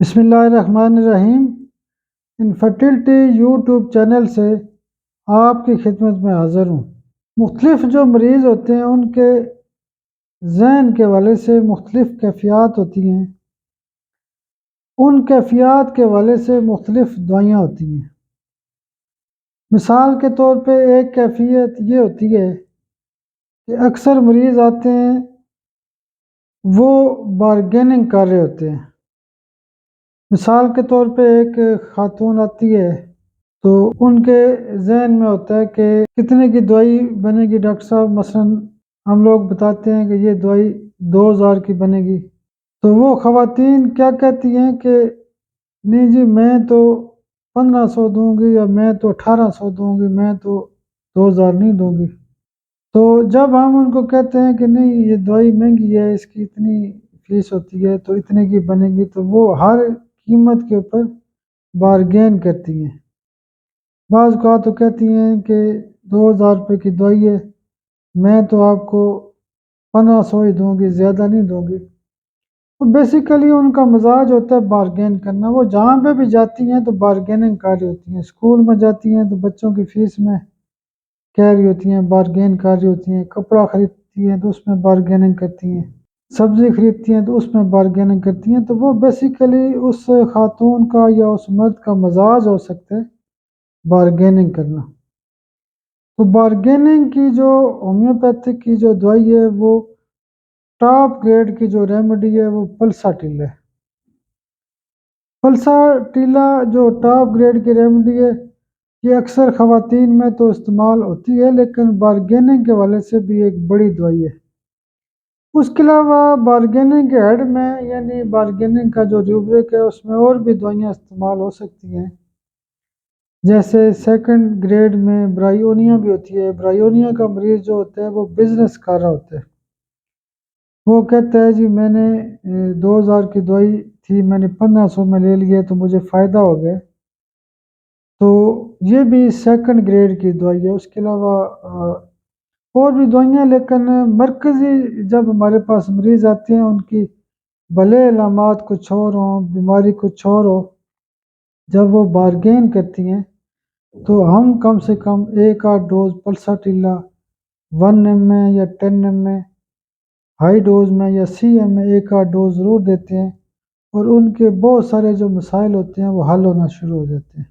بسم اللہ الرحمن الرحیم۔ انفرٹیلٹی یوٹیوب چینل سے آپ کی خدمت میں حاضر ہوں۔ مختلف جو مریض ہوتے ہیں ان کے ذہن کے حوالے سے مختلف کیفیات ہوتی ہیں، ان کیفیات کے حوالے سے مختلف دوائیاں ہوتی ہیں۔ مثال کے طور پہ ایک کیفیت یہ ہوتی ہے کہ اکثر مریض آتے ہیں وہ بارگیننگ کر رہے ہوتے ہیں۔ مثال کے طور پہ ایک خاتون آتی ہے تو ان کے ذہن میں ہوتا ہے کہ کتنے کی دوائی بنے گی ڈاکٹر صاحب، مثلا ہم لوگ بتاتے ہیں کہ یہ دوائی 2000 کی بنے گی، تو وہ خواتین کیا کہتی ہیں کہ نہیں جی میں تو 1500 دوں گی یا میں تو 1800 دوں گی، میں تو 2000 نہیں دوں گی۔ تو جب ہم ان کو کہتے ہیں کہ نہیں یہ دوائی مہنگی ہے، اس کی اتنی فیس ہوتی ہے تو اتنے کی بنے گی، تو وہ ہر قیمت کے اوپر بارگین کرتی ہیں۔ بعض کا تو کہتی ہیں کہ 2000 روپے کی دوائی ہے، میں تو آپ کو 1500 ہی دوں گی، زیادہ نہیں دوں گی۔ بیسیکلی ان کا مزاج ہوتا ہے بارگین کرنا، وہ جہاں پہ بھی جاتی ہیں تو بارگیننگ کر رہی ہوتی ہیں۔ اسکول میں جاتی ہیں تو بچوں کی فیس میں کہہ رہی ہوتی ہیں، بارگین کر رہی ہوتی ہیں، کپڑا خریدتی ہیں تو اس میں بارگیننگ کرتی ہیں، سبزی خریدتی ہیں تو اس میں بارگیننگ کرتی ہیں۔ تو وہ بیسیکلی اس خاتون کا یا اس مرد کا مزاج ہو سکتا ہے بارگیننگ کرنا۔ تو بارگیننگ کی جو ہومیوپیتھک کی جو دوائی ہے وہ ٹاپ گریڈ کی جو ریمیڈی ہے وہ پلساٹیل ہے۔ پلساٹیلا جو ٹاپ گریڈ کی ریمیڈی ہے یہ اکثر خواتین میں تو استعمال ہوتی ہے، لیکن بارگیننگ کے حوالے سے بھی ایک بڑی دوائی ہے۔ اس کے علاوہ بارگیننگ کے ہیڈ میں یعنی بارگیننگ کا جو ریوبرک ہے اس میں اور بھی دوائیاں استعمال ہو سکتی ہیں، جیسے سیکنڈ گریڈ میں برائیونیا بھی ہوتی ہے۔ برائیونیا کا مریض جو ہوتا ہے وہ بزنس کر رہا ہوتا ہے، وہ کہتا ہے جی میں نے 2000 کی دوائی تھی، میں نے 1500 میں لے لی ہے تو مجھے فائدہ ہو گیا، تو یہ بھی سیکنڈ گریڈ کی دوائی ہے۔ اس کے علاوہ اور بھی دوائیاں، لیکن مرکزی جب ہمارے پاس مریض آتے ہیں ان کی بھلے علامات کچھ اور ہوں، بیماری کچھ اور ہو، جب وہ بارگین کرتی ہیں تو ہم کم سے کم 1-8 ڈوز پلساٹیلا 1 ایم میں یا 10 ایم میں، ہائی ڈوز میں یا سی ایم میں 1-8 ڈوز ضرور دیتے ہیں، اور ان کے بہت سارے جو مسائل ہوتے ہیں وہ حل ہونا شروع ہو جاتے ہیں۔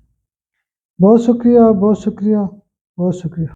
بہت شکریہ، بہت شکریہ، بہت شکریہ۔